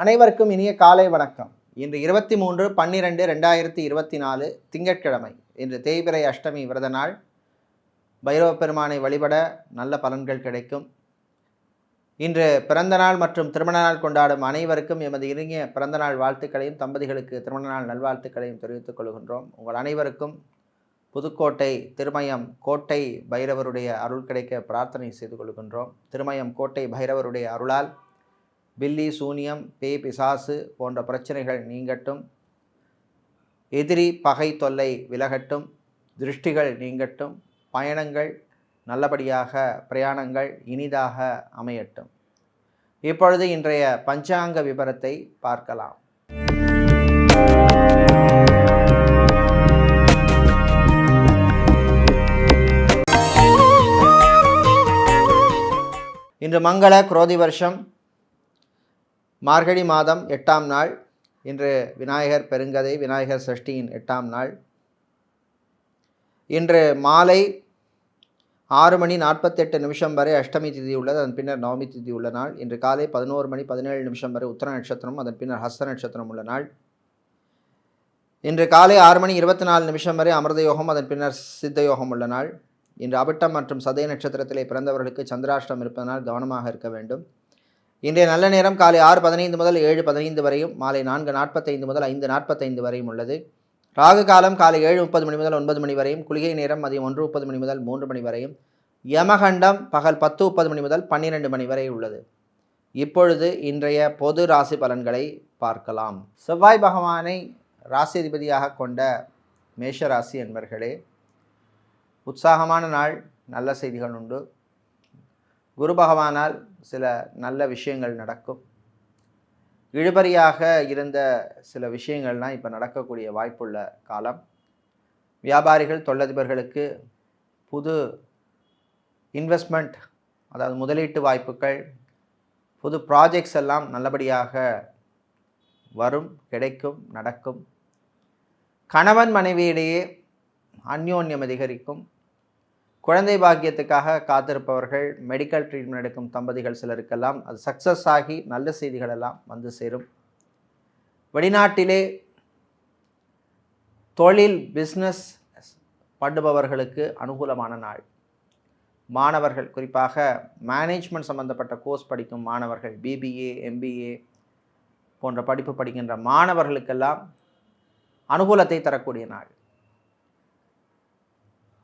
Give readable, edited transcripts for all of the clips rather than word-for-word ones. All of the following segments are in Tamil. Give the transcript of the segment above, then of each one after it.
அனைவருக்கும் இனிய காலை வணக்கம். இன்று 23/12/2024 திங்கட்கிழமை. இன்று தேய்பிறை அஷ்டமி விரத நாள். பைரவ பெருமானை வழிபட நல்ல பலன்கள் கிடைக்கும். இன்று பிறந்த நாள் மற்றும் திருமண நாள் கொண்டாடும் அனைவருக்கும் எமது இனிய பிறந்த நாள் வாழ்த்துக்களையும் தம்பதிகளுக்கு திருமண நாள் நல்வாழ்த்துக்களையும் தெரிவித்துக் கொள்கின்றோம். உங்கள் அனைவருக்கும் புதுக்கோட்டை திருமயம் கோட்டை பைரவருடைய அருள் கிடைக்க பிரார்த்தனை செய்து கொள்கின்றோம். திருமயம் கோட்டை பைரவருடைய அருளால் பில்லி, சூனியம், பேய், பிசாசு போன்ற பிரச்சனைகள் நீங்கட்டும், எதிரி பகை தொல்லை விலகட்டும், திருஷ்டிகள் நீங்கட்டும், பயணங்கள் நல்லபடியாக, பிரயாணங்கள் இனிதாக அமையட்டும். இப்பொழுது இன்றைய பஞ்சாங்க விபரத்தை பார்க்கலாம். இன்று மங்கள குரோதி வருஷம் மார்கழி மாதம் 8ஆம் நாள். இன்று விநாயகர் பெருங்கதை விநாயகர் சஷ்டியின் 8ஆம் நாள். இன்று மாலை 6:48 வரை அஷ்டமி திதி உள்ளது. அதன் பின்னர் நவமி திதி உள்ள நாள். இன்று காலை 11:17 வரை உத்தர நட்சத்திரம், அதன் பின்னர் ஹஸ்த நட்சத்திரம் உள்ள நாள். இன்று காலை 6:24 வரை அமிர்த யோகம், அதன் பின்னர் சித்த யோகம் உள்ள நாள். இன்று அபிட்டம் மற்றும் சதய நட்சத்திரத்திலே பிறந்தவர்களுக்கு சந்திராஷ்டம் இருப்பதனால் கவனமாக இருக்க வேண்டும். இன்றைய நல்ல நேரம் காலை 6:15 முதல் 7:15 வரையும், மாலை 4:45 முதல் 5:45 வரையும் உள்ளது. ராகு காலம் காலை 7:30 முதல் 9 வரையும், குளிகை நேரம் மதியம் 1:30 முதல் 3 வரையும், யமகண்டம் பகல் 10:30 முதல் 12 வரை உள்ளது. இப்பொழுது இன்றைய பொது ராசி பலன்களை பார்க்கலாம். செவ்வாய் பகவானை ராசிதிபதியாக கொண்ட மேஷராசி என்பர்களே, உற்சாகமான நாள், நல்ல செய்திகள் உண்டு. குரு பகவானால் சில நல்ல விஷயங்கள் நடக்கும். இழுபறியாக இருந்த சில விஷயங்கள்லாம் இப்போ நடக்கக்கூடிய வாய்ப்புள்ள காலம். வியாபாரிகள், தொழிலதிபர்களுக்கு புது இன்வெஸ்ட்மெண்ட், அதாவது முதலீட்டு வாய்ப்புகள், புது ப்ராஜெக்ட்ஸ் எல்லாம் நல்லபடியாக வரும், கிடைக்கும், நடக்கும். கணவன் மனைவியிடையே அந்யோன்யம் அதிகரிக்கும். குழந்தை பாக்கியத்துக்காக காத்திருப்பவர்கள், மெடிக்கல் ட்ரீட்மெண்ட் எடுக்கும் தம்பதிகள் சிலருக்கெல்லாம் அது சக்ஸஸ் ஆகி நல்ல செய்திகள் எல்லாம் வந்து சேரும். வெளிநாட்டிலே தொழில் பிஸ்னஸ் பண்ணுபவர்களுக்கு அனுகூலமான நாள். மாணவர்கள், குறிப்பாக மேனேஜ்மெண்ட் சம்பந்தப்பட்ட கோர்ஸ் படிக்கும் மாணவர்கள், பிபிஏ, எம்பிஏ போன்ற படிப்பு படிக்கின்ற மாணவர்களுக்கெல்லாம் அனுகூலத்தை தரக்கூடிய நாள்.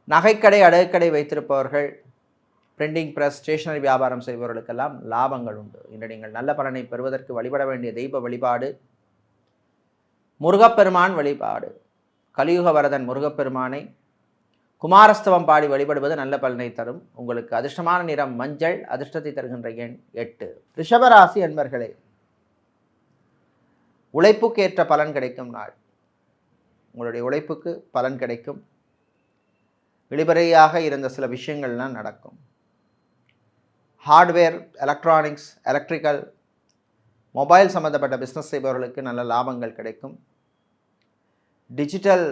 நகைக்கடை, அடகுக்கடை வைத்திருப்பவர்கள், பிரிண்டிங் பிரஸ், ஸ்டேஷனரி வியாபாரம் செய்பவர்களுக்கெல்லாம் லாபங்கள் உண்டு. இன்று நீங்கள் நல்ல பலனை பெறுவதற்கு வழிபட வேண்டிய தெய்வ வழிபாடு முருகப்பெருமான் வழிபாடு. கலியுக வரதன் முருகப்பெருமானை குமாரஸ்தவம் பாடி வழிபடுவது நல்ல பலனை தரும். உங்களுக்கு அதிர்ஷ்டமான நிறம் மஞ்சள், அதிர்ஷ்டத்தை தருகின்ற எண் 8. ரிஷபராசி என்பர்களே, உழைப்புக்கேற்ற பலன் கிடைக்கும் நாள். உங்களுடைய உழைப்புக்கு பலன் கிடைக்கும். இழுபறையாக இருந்த சில விஷயங்கள்லாம் நடக்கும். ஹார்ட்வேர், எலக்ட்ரானிக்ஸ், எலக்ட்ரிக்கல், மொபைல் சம்மந்தப்பட்ட பிஸ்னஸ் செய்பவர்களுக்கு நல்ல லாபங்கள் கிடைக்கும். டிஜிட்டல்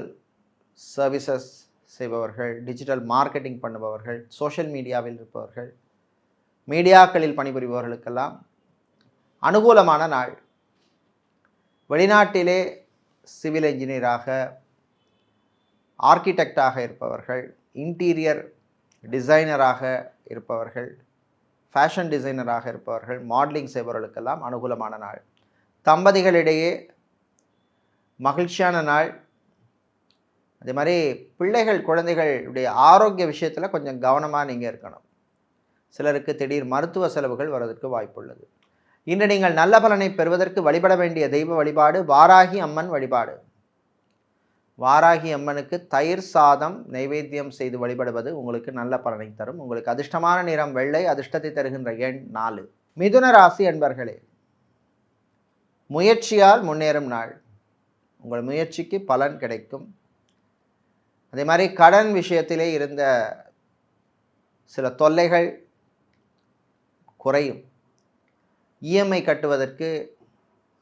சர்வீசஸ் செய்பவர்கள், டிஜிட்டல் மார்க்கெட்டிங் பண்ணுபவர்கள், சோஷியல் மீடியாவில் இருப்பவர்கள், மீடியாக்களில் பணிபுரிபவர்களுக்கெல்லாம் அனுகூலமான நாள். வெளிநாட்டிலே சிவில் என்ஜினியராக, ஆர்கிடெக்டாக இருப்பவர்கள், இன்டீரியர் டிசைனராக இருப்பவர்கள், ஃபேஷன் டிசைனராக இருப்பவர்கள், மாடலிங் செய்பவர்களுக்கெல்லாம் அனுகூலமான நாள். தம்பதிகளிடையே மகிழ்ச்சியான நாள். அதே மாதிரி பிள்ளைகள், குழந்தைகளுடைய ஆரோக்கிய விஷயத்தில் கொஞ்சம் கவனமாக நீங்கள் இருக்கணும். சிலருக்கு திடீர் மருத்துவ செலவுகள் வருவதற்கு வாய்ப்புள்ளது. இன்று நீங்கள் நல்ல பலனை பெறுவதற்கு வழிபட வேண்டிய தெய்வ வழிபாடு வாராகி அம்மன் வழிபாடு. வாராகி அம்மனுக்கு தயிர் சாதம் நைவேத்தியம் செய்து வழிபடுவது உங்களுக்கு நல்ல பலனை தரும். உங்களுக்கு அதிர்ஷ்டமான நிறம் வெள்ளை, அதிர்ஷ்டத்தை தருகின்ற எண் 4. மிதுன ராசி என்பர்களே, முயற்சியால் முன்னேறும் நாள். உங்கள் முயற்சிக்கு பலன் கிடைக்கும். அதே மாதிரி கடன் விஷயத்திலே இருந்த சில தொல்லைகள் குறையும். இஎம்ஐ கட்டுவதற்கு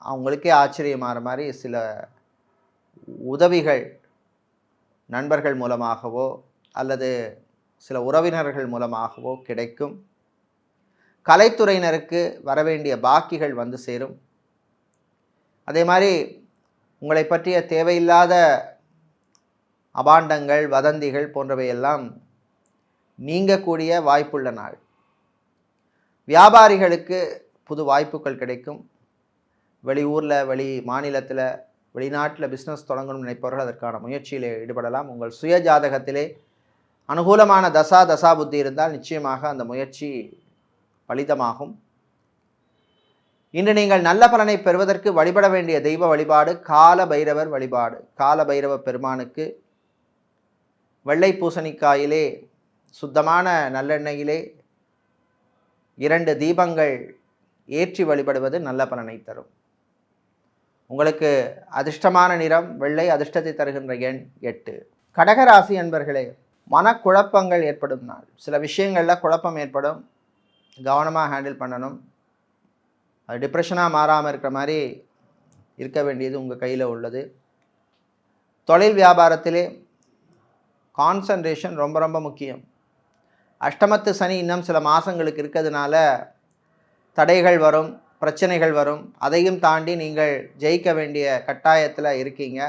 அவங்களுக்கே ஆச்சரியமாகிற மாதிரி சில உதவிகள் நண்பர்கள் மூலமாகவோ அல்லது சில உறவினர்கள் மூலமாகவோ கிடைக்கும். கலைத்துறையினருக்கு வரவேண்டிய பாக்கிகள் வந்து சேரும். அதே மாதிரி உங்களை பற்றிய தேவையில்லாத அபாண்டங்கள், வதந்திகள் போன்றவையெல்லாம் நீங்கக்கூடிய வாய்ப்புள்ள நாள். வியாபாரிகளுக்கு புது வாய்ப்புகள் கிடைக்கும். வெளியூரில், வெளி மாநிலத்தில், வெளிநாட்டில் பிஸ்னஸ் தொடங்கணும்னு நினைப்பவர்கள் அதற்கான முயற்சியில் ஈடுபடலாம். உங்கள் சுய ஜாதகத்திலே அனுகூலமான தசா புத்தி இருந்தால் நிச்சயமாக அந்த முயற்சி பலிதமாகும். இன்று நீங்கள் நல்ல பலனை பெறுவதற்கு வழிபட வேண்டிய தெய்வ வழிபாடு கால பைரவர் வழிபாடு. கால பைரவ பெருமானுக்கு வெள்ளை பூசணிக்காயிலே சுத்தமான நல்லெண்ணெயிலே 2 தீபங்கள் ஏற்றி வழிபடுவது நல்ல பலனை தரும். உங்களுக்கு அதிர்ஷ்டமான நிறம் வெள்ளை, அதிர்ஷ்டத்தை தருகின்ற எண் 8. கடகராசி அன்பர்களே, மனக்குழப்பங்கள் ஏற்படும் நாள். சில விஷயங்களில் குழப்பம் ஏற்படும், கவனமாக ஹேண்டில் பண்ணணும். அது டிப்ரெஷனாக மாறாமல் இருக்கிற மாதிரி இருக்க வேண்டியது உங்கள் கையில் உள்ளது. தொழில் வியாபாரத்திலே கான்சன்ட்ரேஷன் ரொம்ப ரொம்ப முக்கியம். அஷ்டமத்து சனி இன்னும் சில மாதங்களுக்கு இருக்கிறதுனால தடைகள் வரும், பிரச்சனைகள் வரும். அதையும் தாண்டி நீங்கள் ஜெயிக்க வேண்டிய கட்டாயத்தில் இருக்கீங்க.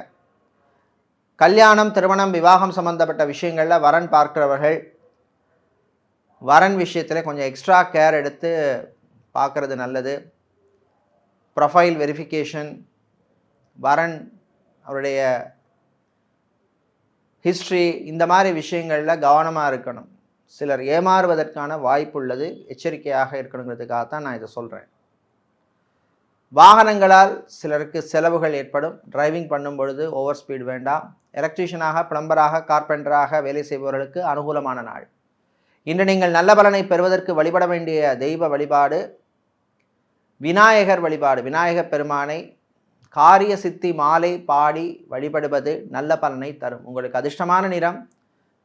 கல்யாணம், திருமணம், விவாகம் சம்பந்தப்பட்ட விஷயங்களில் வரன் பார்க்கிறவர்கள் வரன் விஷயத்தில் கொஞ்சம் எக்ஸ்ட்ரா கேர் எடுத்து பார்க்குறது நல்லது. ப்ரொஃபைல் வெரிஃபிகேஷன், வரன் அவருடைய ஹிஸ்ட்ரி, இந்த மாதிரி விஷயங்களில் கவனமாக இருக்கணும். சிலர் ஏமாறுவதற்கான வாய்ப்பு உள்ளது, எச்சரிக்கையாக இருக்கணுங்கிறதுக்காகத்தான் நான் இதை சொல்கிறேன். வாகனங்களால் சிலருக்கு செலவுகள் ஏற்படும். டிரைவிங் பண்ணும் பொழுது ஓவர் ஸ்பீட் வேண்டாம். எலக்ட்ரீஷியனாக, பிளம்பராக, கார்பெண்டராக வேலை செய்பவர்களுக்கு அனுகூலமான நாள். இன்று நீங்கள் நல்ல பலனை பெறுவதற்கு வழிபட வேண்டிய தெய்வ வழிபாடு விநாயகர் வழிபாடு. விநாயகர் பெருமானை காரிய சித்தி மாலை பாடி வழிபடுவது நல்ல பலனை தரும். உங்களுக்கு அதிர்ஷ்டமான நிறம்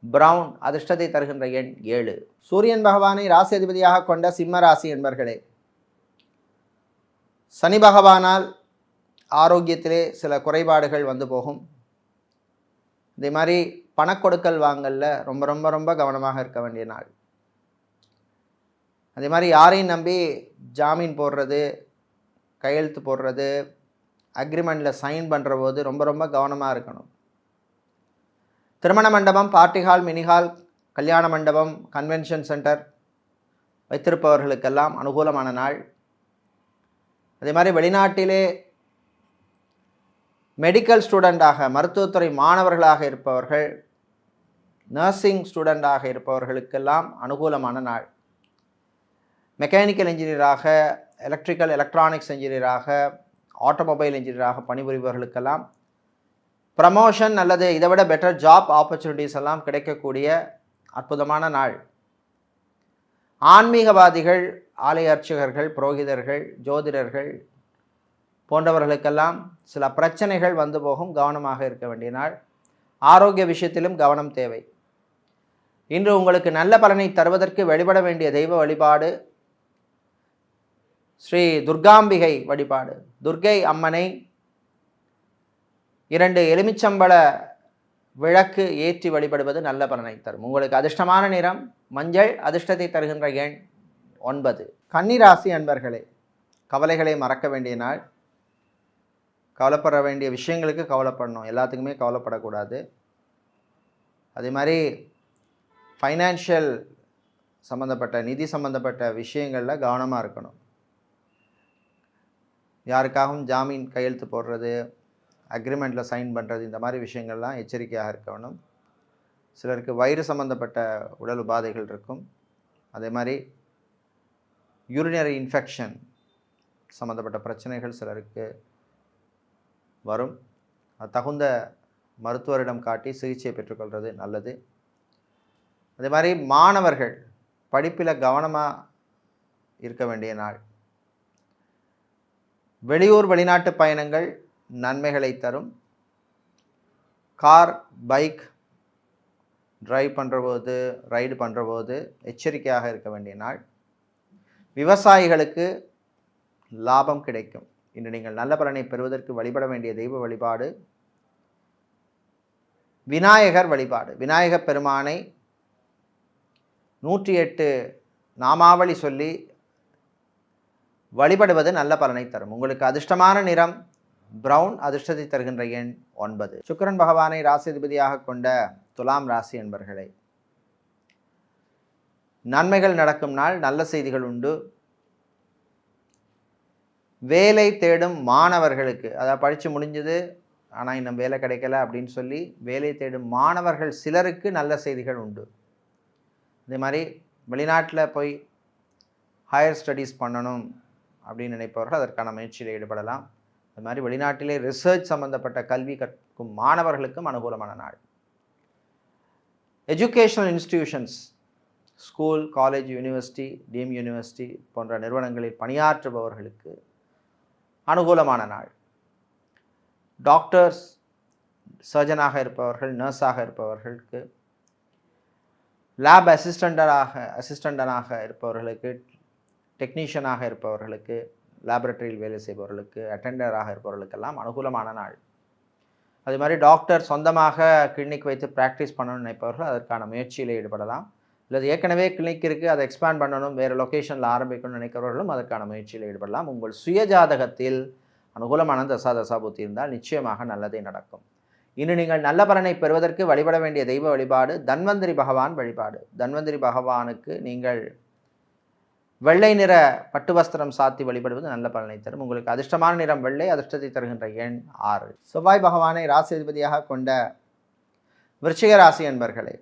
பிரவுன், அதிர்ஷ்டத்தை தருகின்ற எண் 7. சூரியன் பகவானை ராசி அதிபதியாக கொண்ட சிம்ம ராசி என்பர்களே, சனி பகவானால் ஆரோக்கியத்திலே சில குறைபாடுகள் வந்து போகும். இதே மாதிரி பணக்கொடுக்கல் வாங்கல்ல ரொம்ப ரொம்ப ரொம்ப கவனமாக இருக்க வேண்டிய நாள். அதே மாதிரி யாரையும் நம்பி ஜாமீன் போடுறது, கையெழுத்து போடுறது, அக்ரிமெண்ட்டில் சைன் பண்ணுற போது ரொம்ப ரொம்ப கவனமாக இருக்கணும். திருமண மண்டபம், பார்ட்டி ஹால், மினி ஹால், கல்யாண மண்டபம், கன்வென்ஷன் சென்டர் வைத்திருப்பவர்களுக்கெல்லாம் அனுகூலமான நாள். அதே மாதிரி வெளிநாட்டிலே மெடிக்கல் ஸ்டூடெண்ட்டாக, மருத்துவத்துறை மாணவர்களாக இருப்பவர்கள், நர்சிங் ஸ்டூடெண்ட்டாக இருப்பவர்களுக்கெல்லாம் அனுகூலமான நாள். மெக்கானிக்கல் இன்ஜினியராக, எலக்ட்ரிக்கல் எலக்ட்ரானிக்ஸ் இன்ஜினியராக, ஆட்டோமொபைல் இன்ஜினியராக பணிபுரிபவர்களுக்கெல்லாம் ப்ரமோஷன் அல்லது இதை விட பெட்டர் ஜாப் ஆப்பர்ச்சுனிட்டிஸ் எல்லாம் கிடைக்கக்கூடிய அற்புதமான நாள். ஆன்மீகவாதிகள், ஆலய அர்ச்சகர்கள், புரோகிதர்கள், ஜோதிடர்கள் போன்றவர்களுக்கெல்லாம் சில பிரச்சனைகள் வந்து போகும், கவனமாக இருக்க வேண்டிய நாள். ஆரோக்கிய விஷயத்திலும் கவனம் தேவை. இன்று உங்களுக்கு நல்ல பலனை தருவதற்கு வழிபட வேண்டிய தெய்வ வழிபாடு ஸ்ரீ துர்காம்பிகை வழிபாடு. துர்க்கை அம்மனை 2 எலுமிச்சம்பழ விளக்கு ஏற்றி வழிபடுவது நல்ல பலனை தரும். உங்களுக்கு அதிர்ஷ்டமான நிறம் மஞ்சள், அதிர்ஷ்டத்தை தருகின்ற எண் 9. கன்னிராசி அன்பர்களே, கவலைகளை மறக்க வேண்டிய நாள். கவலைப்பட வேண்டிய விஷயங்களுக்கு கவலைப்படணும், எல்லாத்துக்குமே கவலைப்படக்கூடாது. அதே மாதிரி ஃபைனான்ஷியல் சம்மந்தப்பட்ட, நிதி சம்மந்தப்பட்ட விஷயங்களில் கவனமாக இருக்கணும். யாருக்காகவும் ஜாமீன் கையெழுத்து போடுறது, அக்ரிமெண்ட்டில் சைன் பண்ணுறது, இந்த மாதிரி விஷயங்கள்லாம் எச்சரிக்கையாக இருக்க வேணும். சிலருக்கு வயிறு சம்மந்தப்பட்ட உடல் உபாதைகள் இருக்கும். அதே மாதிரி யூரினரி இன்ஃபெக்ஷன் சம்மந்தப்பட்ட பிரச்சனைகள் சிலருக்கு வரும். அது தகுந்த மருத்துவரிடம் காட்டி சிகிச்சை பெற்றுக்கொள்வது நல்லது. அதே மாதிரி மாணவர்கள் படிப்பில் கவனமாக இருக்க வேண்டிய நாள். வெளியூர், வெளிநாட்டு பயணங்கள் நன்மைகளை தரும். கார், பைக் டிரைவ் பண்ணுறபோது, ரைடு பண்ணுறபோது எச்சரிக்கையாக இருக்க வேண்டிய நாள். விவசாயிகளுக்கு லாபம் கிடைக்கும். இன்று நீங்கள் நல்ல பலனை பெறுவதற்கு வழிபட வேண்டிய தெய்வ வழிபாடு விநாயகர் வழிபாடு. விநாயகப் பெருமானை 108 நாமாவளி சொல்லி வழிபடுவது நல்ல பலனை தரும். உங்களுக்கு அதிர்ஷ்டமான நிறம் பிரவுன். அதிர்ஷ்டத்தை தருகின்ற எண் 9. சுக்கிரன் பகவானை ராசிதிபதியாக கொண்ட துலாம் ராசி என்பர்களே, நன்மைகள் நடக்கும் நாள். நல்ல செய்திகள் உண்டு. வேலை தேடும் மாணவர்களுக்கு, அதாவது படித்து முடிஞ்சது ஆனால் இன்னும் வேலை கிடைக்கல அப்படின்னு சொல்லி வேலை தேடும் மாணவர்கள் சிலருக்கு நல்ல செய்திகள் உண்டு. இதே மாதிரி வெளிநாட்டில் போய் ஹையர் ஸ்டடீஸ் பண்ணணும் அப்படின்னு நினைப்பவர்கள் அதற்கான முயற்சியில் ஈடுபடலாம். அது மாதிரி வெளிநாட்டிலே ரிசர்ச் சம்பந்தப்பட்ட கல்வி கற்கும் மாணவர்களுக்கும் அனுகூலமான நாள். Educational institutions, school, college, university, team university போன்ற நிறுவனங்களில் பணியாற்றுபவர்களுக்கு அனுகூலமான நாள். டாக்டர்ஸ், சர்ஜனாக இருப்பவர்கள், நர்ஸாக இருப்பவர்களுக்கு, லேப் அசிஸ்டண்டாக இருப்பவர்களுக்கு, டெக்னீஷியனாக இருப்பவர்களுக்கு, லேபரட்டரியில் வேலை செய்பவர்களுக்கு, அட்டெண்டராக இருப்பவர்களுக்கெல்லாம் அனுகூலமான நாள். அதே மாதிரி டாக்டர் சொந்தமாக கிளினிக் வைத்து ப்ராக்டிஸ் பண்ணணும்னு நினைப்பவர்கள் அதற்கான முயற்சியில் ஈடுபடலாம். இல்லை ஏற்கனவே கிளினிக் இருக்குது, அதை எக்ஸ்பேண்ட் பண்ணணும், வேறு லொக்கேஷனில் ஆரம்பிக்கணும்னு நினைக்கிறவர்களும் அதற்கான முயற்சியில் ஈடுபடலாம். உங்கள் சுயஜாதகத்தில் அனுகூலமான தசாபுத்தி இருந்தால் நிச்சயமாக நல்லதே நடக்கும். இன்னும் நீங்கள் நல்ல பலனை பெறுவதற்கு வழிபட வேண்டிய தெய்வ வழிபாடு தன்வந்திரி பகவான் வழிபாடு. தன்வந்திரி பகவானுக்கு நீங்கள் வெள்ளை நிற பட்டு வஸ்திரம் சாத்தி வழிபடுவது நல்ல பலனை தரும். உங்களுக்கு அதிர்ஷ்டமான நிறம் வெள்ளை. அதிர்ஷ்டத்தை தருகின்ற எண் 6. செவ்வாய் பகவானை ராசி அதிபதியாக கொண்ட விருச்சிக ராசி என்பர்களே,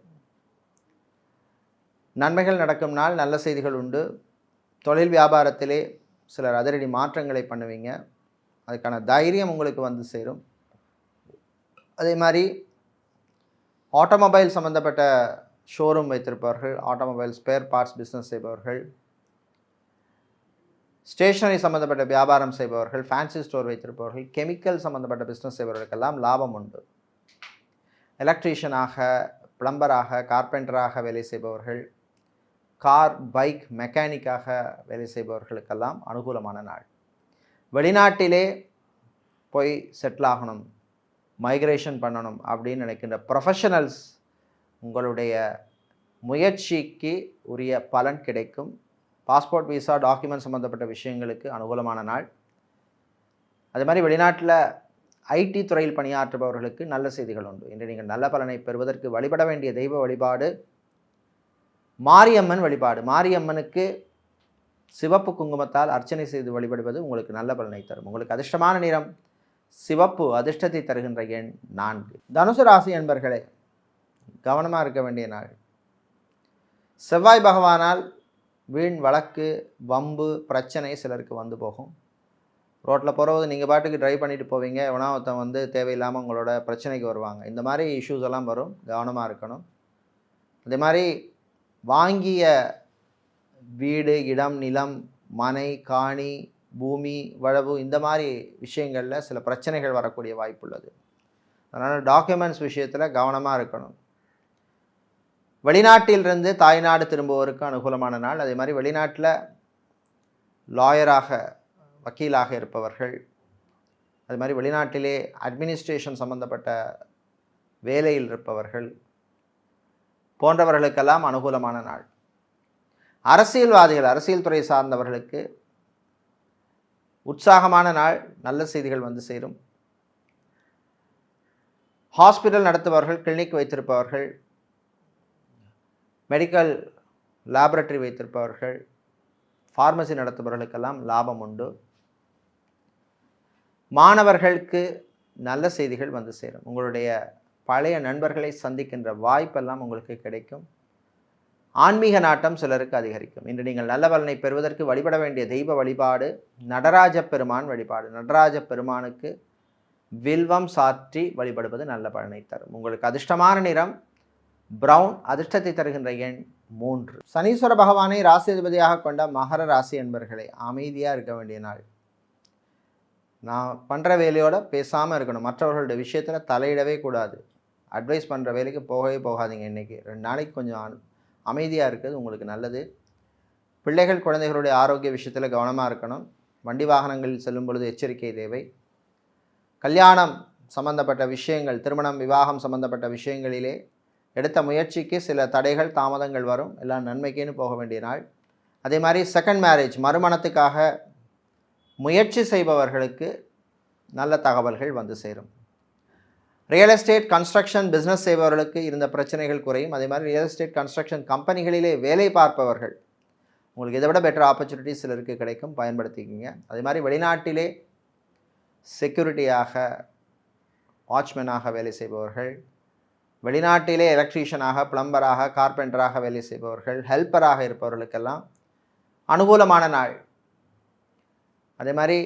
நன்மைகள் நடக்கும் நாள். நல்ல செய்திகள் உண்டு. தொழில் வியாபாரத்திலே சிலர் அதிரடி மாற்றங்களை பண்ணுவீங்க. அதுக்கான தைரியம் உங்களுக்கு வந்து சேரும். அதே மாதிரி ஆட்டோமொபைல் சம்மந்தப்பட்ட ஷோரூம் வைத்திருப்பவர்கள், ஆட்டோமொபைல் ஸ்பேர் பார்ட்ஸ் பிஸ்னஸ் செய்பவர்கள், ஸ்டேஷனரி சம்மந்தப்பட்ட வியாபாரம் செய்பவர்கள், ஃபேன்சி ஸ்டோர் வைத்திருப்பவர்கள், கெமிக்கல் சம்மந்தப்பட்ட பிஸ்னஸ் செய்பவர்களுக்கெல்லாம் லாபம் உண்டு. எலக்ட்ரீஷியனாக, பிளம்பராக, கார்பெண்டராக வேலை செய்பவர்கள், கார், பைக் மெக்கானிக்காக வேலை செய்பவர்களுக்கெல்லாம் அனுகூலமான நாள். வெளிநாட்டிலே போய் செட்டில் ஆகணும், மைக்ரேஷன் பண்ணணும் அப்படின்னு நினைக்கின்ற ப்ரொஃபஷனல்ஸ் உங்களுடைய முயற்சிக்கு உரிய பலன் கிடைக்கும். பாஸ்போர்ட், விசா, டாக்குமெண்ட் சம்மந்தப்பட்ட விஷயங்களுக்கு அனுகூலமான நாள். அதே மாதிரி வெளிநாட்டில் ஐடி துறையில் பணியாற்றுபவர்களுக்கு நல்ல செய்திகள் உண்டு. இன்று நீங்கள் நல்ல பலனை பெறுவதற்கு வழிபட வேண்டிய தெய்வ வழிபாடு மாரியம்மன் வழிபாடு. மாரியம்மனுக்கு சிவப்பு குங்குமத்தால் அர்ச்சனை செய்து வழிபடுவது உங்களுக்கு நல்ல பலனை தரும். உங்களுக்கு அதிர்ஷ்டமான நிறம் சிவப்பு. அதிர்ஷ்டத்தை தருகின்ற எண் 4. தனுசு ராசி என்பர்களே, கவனமாக இருக்க வேண்டிய நாள். செவ்வாய் பகவானால் வீண் வழக்கு, வம்பு, பிரச்சனை சிலருக்கு வந்து போகும். ரோட்டில் போகிறபோது நீங்கள் பாட்டுக்கு ட்ரைவ் பண்ணிட்டு போவீங்க, எவனா ஒருத்தன் வந்து தேவையில்லாமல் உங்களோட பிரச்சனைக்கு வருவாங்க. இந்த மாதிரி இஷ்யூஸ் எல்லாம் வரும், கவனமாக இருக்கணும். அதே மாதிரி வாங்கிய வீடு, இடம், நிலம், மனை, காணி, பூமி, வளவு இந்த மாதிரி விஷயங்களில் சில பிரச்சனைகள் வரக்கூடிய வாய்ப்பு உள்ளது. அதனால் டாக்குமெண்ட்ஸ் விஷயத்தில் கவனமாக இருக்கணும். வெளிநாட்டிலிருந்து தாய்நாடு திரும்புவோருக்கு அனுகூலமான நாள். அதே மாதிரி வெளிநாட்டில் லாயராக, வக்கீலாக இருப்பவர்கள், அது மாதிரி வெளிநாட்டிலே அட்மினிஸ்ட்ரேஷன் சம்பந்தப்பட்ட வேலையில் இருப்பவர்கள் போன்றவர்களுக்கெல்லாம் அனுகூலமான நாள். அரசியல்வாதிகள், அரசியல் துறை சார்ந்தவர்களுக்கு உற்சாகமான நாள். நல்ல செய்திகள் வந்து சேரும். ஹாஸ்பிட்டல் நடத்துபவர்கள், கிளினிக் வைத்திருப்பவர்கள், மெடிக்கல் லேபரட்டரி வைத்திருப்பவர்கள், ஃபார்மசி நடத்துபவர்களுக்கெல்லாம் லாபம் உண்டு. மாணவர்களுக்கு நல்ல செய்திகள் வந்து சேரும். உங்களுடைய பழைய நண்பர்களை சந்திக்கின்ற வாய்ப்பெல்லாம் உங்களுக்கு கிடைக்கும். ஆன்மீக நாட்டம் சிலருக்கு அதிகரிக்கும். இன்று நீங்கள் நல்ல பலனை பெறுவதற்கு வழிபட வேண்டிய தெய்வ வழிபாடு நடராஜ பெருமான் வழிபாடு. நடராஜ பெருமானுக்கு வில்வம் சாற்றி வழிபடுவது நல்ல பலனை தரும். உங்களுக்கு அதிர்ஷ்டமான நிறம் பிரவுன். அதிர்ஷ்டத்தை தருகின்ற எண் 3. சனீஸ்வர பகவானை ராசி அதிபதியாக கொண்ட மகர ராசி என்பர்களே, அமைதியாக இருக்க வேண்டிய நாள். நான் பண்ணுற வேலையோட பேசாமல் இருக்கணும். மற்றவர்களுடைய விஷயத்தில் தலையிடவே கூடாது. அட்வைஸ் பண்ணுற வேலைக்கு போகவே போகாதீங்க. இன்றைக்கி 2 நாளைக்கு கொஞ்சம் அமைதியாக இருக்கிறது உங்களுக்கு நல்லது. பிள்ளைகள், குழந்தைகளுடைய ஆரோக்கிய விஷயத்தில் கவனமாக இருக்கணும். வண்டி வாகனங்களில் செல்லும் பொழுது எச்சரிக்கை தேவை. கல்யாணம் சம்பந்தப்பட்ட விஷயங்கள், திருமணம், விவாகம் சம்பந்தப்பட்ட விஷயங்களிலே எடுத்த முயற்சிக்கு சில தடைகள், தாமதங்கள் வரும். எல்லாம் நன்மைக்கேன்னு போக வேண்டிய நாள். அதே மாதிரி செகண்ட் மேரேஜ், மறுமணத்துக்காக முயற்சி செய்பவர்களுக்கு நல்ல தகவல்கள் வந்து சேரும். ரியல் எஸ்டேட் கன்ஸ்ட்ரக்ஷன் பிஸ்னஸ் செய்பவர்களுக்கு இருந்த பிரச்சனைகள் குறையும். அதே மாதிரி ரியல் எஸ்டேட் கன்ஸ்ட்ரக்ஷன் கம்பெனிகளிலே வேலை பார்ப்பவர்கள் உங்களுக்கு இதை விட பெட்டர் ஆப்பர்ச்சுனிட்டிஸ் சிலருக்கு கிடைக்கும், பயன்படுத்திக்கிங்க. அதே மாதிரி வெளிநாட்டிலே செக்யூரிட்டியாக, வாட்ச்மேனாக வேலை செய்பவர்கள், வெளிநாட்டிலே எலக்ட்ரீஷியனாக, பிளம்பராக, கார்பெண்டராக வேலை செய்பவர்கள், ஹெல்ப்பராக இருப்பவர்களுக்கெல்லாம் அனுகூலமான நாள். அதே மாதிரி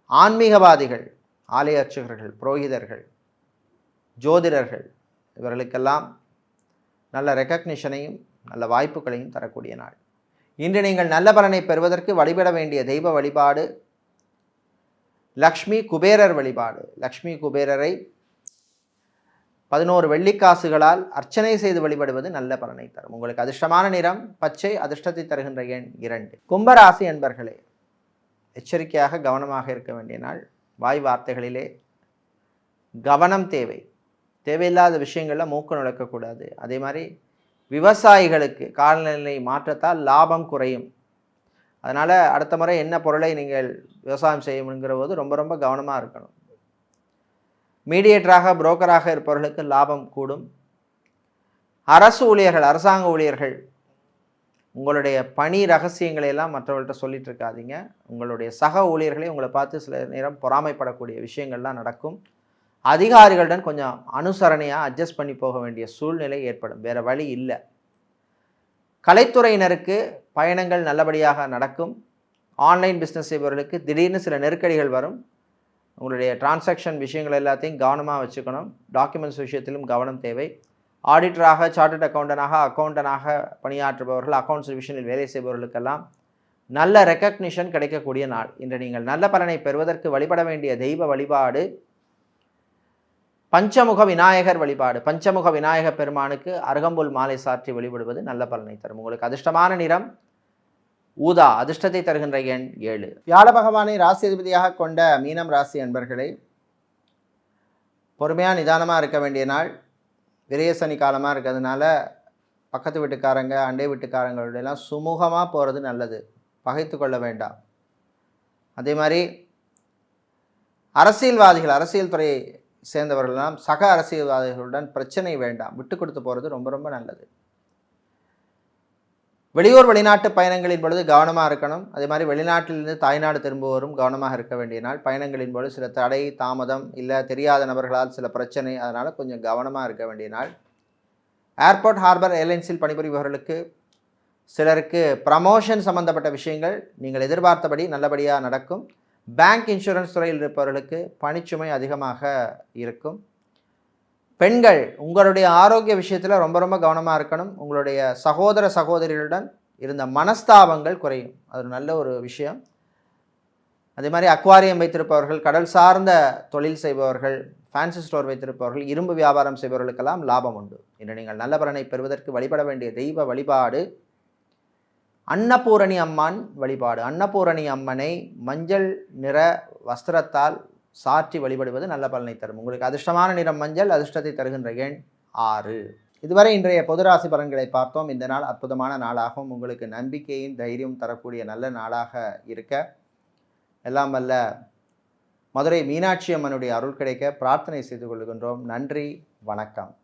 ஆன்மீகவாதிகள், ஆலய அர்ச்சகர்கள், புரோகிதர்கள், ஜோதிடர்கள் இவர்களுக்கெல்லாம் நல்ல ரெக்கக்னிஷனையும் நல்ல வாய்ப்புகளையும் தரக்கூடிய நாள். இன்று நீங்கள் நல்ல பலனை பெறுவதற்கு வழிபட வேண்டிய தெய்வ வழிபாடு லக்ஷ்மி குபேரர் வழிபாடு. லக்ஷ்மி குபேரரை 11 வெள்ளிக்காசுகளால் அர்ச்சனை செய்து வழிபடுவது நல்ல பலனை தரும். உங்களுக்கு அதிர்ஷ்டமான நிறம் பச்சை, அதிர்ஷ்டத்தை தருகின்ற எண் 2. கும்பராசி அன்பர்களே, எச்சரிக்கையாக கவனமாக இருக்க வேண்டிய நாள். வாய் வார்த்தைகளிலே கவனம் தேவை. தேவையில்லாத விஷயங்களில் மூக்கு நுழைக்கக்கூடாது. அதே மாதிரி விவசாயிகளுக்கு காலநிலை மாற்றத்தால் லாபம் குறையும். அதனால் அடுத்த முறை என்ன பொருளை நீங்கள் விவசாயம் செய்யணுங்கிற போது ரொம்ப ரொம்ப கவனமாக இருக்கணும். மீடியேட்டராக, புரோக்கராக இருப்பவர்களுக்கு லாபம் கூடும். அரசு ஊழியர்கள், அரசாங்க ஊழியர்கள் உங்களுடைய பணி ரகசியங்களை எல்லாம் மற்றவர்கள்ட்ட சொல்லிட்டு இருக்காதீங்க. உங்களுடைய சக ஊழியர்களை உங்களை பார்த்து சில நேரம் பொறாமைப்படக்கூடிய விஷயங்கள்லாம் நடக்கும். அதிகாரிகளுடன் கொஞ்சம் அனுசரணையாக அட்ஜஸ்ட் பண்ணி போக வேண்டிய சூழ்நிலை ஏற்படும். வேறு வழி இல்லை. கலைத்துறையினருக்கு பயணங்கள் நல்லபடியாக நடக்கும். ஆன்லைன் பிஸ்னஸ் செய்பவர்களுக்கு திடீர்னு சில நெருக்கடிகள் வரும். உங்களுடைய டிரான்சாக்ஷன் விஷயங்கள் எல்லாத்தையும் கவனமாக வச்சுக்கணும். டாக்குமெண்ட்ஸ் விஷயத்திலும் கவனம் தேவை. ஆடிட்டராக, சார்ட்டர்ட் அக்கௌண்டனாக பணியாற்றுபவர்கள், அக்கௌண்ட்ஸ் டிவிஷனில் வேலை செய்பவர்களுக்கெல்லாம் நல்ல ரெக்கக்னிஷன் கிடைக்கக்கூடிய நாள். இன்று நீங்கள் நல்ல பலனை பெறுவதற்கு வழிபட வேண்டிய தெய்வ வழிபாடு பஞ்சமுக விநாயகர் வழிபாடு. பஞ்சமுக விநாயகர் பெருமானுக்கு அருகம்புல் மாலை சாற்றி வழிபடுவது நல்ல பலனை தரும். உங்களுக்கு அதிர்ஷ்டமான நிறம் ஊதா, அதிர்ஷ்டத்தை தருகின்ற எண் 7. வியாழ பகவானை ராசி அதிபதியாக கொண்ட மீனம் ராசி அன்பர்களை, பொறுமையாக நிதானமாக இருக்க வேண்டிய நாள். விரய சனி காலமாக இருக்கிறதுனால பக்கத்து வீட்டுக்காரங்க, அண்டை வீட்டுக்காரங்களோடலாம் சுமூகமாக போகிறது நல்லது. பகைத்து கொள்ள வேண்டாம். அதே மாதிரி அரசியல்வாதிகள், அரசியல் துறையை சேர்ந்தவர்களெல்லாம் சக அரசியல்வாதிகளுடன் பிரச்சனை வேண்டாம். விட்டு கொடுத்து போகிறது ரொம்ப ரொம்ப நல்லது. வெளியூர் வெளிநாட்டு பயணங்களின் பொழுது கவனமாக இருக்கணும். அதே மாதிரி வெளிநாட்டிலிருந்து தாய்நாடு திரும்புவோரும் கவனமாக இருக்க வேண்டிய நாள். பயணங்களின் பொழுது சில தடை, தாமதம், இல்லை தெரியாத நபர்களால் சில பிரச்சனை, அதனால் கொஞ்சம் கவனமாக இருக்க வேண்டிய நாள். ஏர்போர்ட், ஹார்பர், ஏர்லைன்ஸில் பணிபுரிபவர்களுக்கு சிலருக்கு ப்ரமோஷன் சம்பந்தப்பட்ட விஷயங்கள் நீங்கள் எதிர்பார்த்தபடி நல்லபடியாக நடக்கும். பேங்க், இன்சூரன்ஸ் துறையில் இருப்பவர்களுக்கு பணிச்சுமை அதிகமாக இருக்கும். பெண்கள் உங்களுடைய ஆரோக்கிய விஷயத்தில் ரொம்ப ரொம்ப கவனமாக இருக்கணும். உங்களுடைய சகோதர சகோதரிகளுடன் இருந்த மனஸ்தாபங்கள் குறையும். அது நல்ல ஒரு விஷயம். அதே மாதிரி அக்வாரியம் வைத்திருப்பவர்கள், கடல் சார்ந்த தொழில் செய்பவர்கள், ஃபேன்சி ஸ்டோர் வைத்திருப்பவர்கள், இரும்பு வியாபாரம் செய்பவர்களுக்கெல்லாம் லாபம் உண்டு. இன்று நீங்கள் நல்ல பலனை பெறுவதற்கு வழிபட வேண்டிய தெய்வ வழிபாடு அன்னபூரணி அம்மன் வழிபாடு. அன்னபூரணி அம்மனை மஞ்சள் நிற வஸ்திரத்தால் சாற்றி வழிபடுவது நல்ல பலனை தரும். உங்களுக்கு அதிர்ஷ்டமான நிறம் மஞ்சள், அதிர்ஷ்டத்தை தருகின்ற எண் 6. இதுவரை இன்றைய பொதுராசி பலன்களை பார்த்தோம். இந்த நாள் அற்புதமான நாளாகவும் உங்களுக்கு நம்பிக்கையும் தைரியம் தரக்கூடிய நல்ல நாளாக இருக்க எல்லாம் வல்ல மதுரை மீனாட்சி அம்மனுடைய அருள் கிடைக்க பிரார்த்தனை செய்து கொள்கின்றோம். நன்றி, வணக்கம்.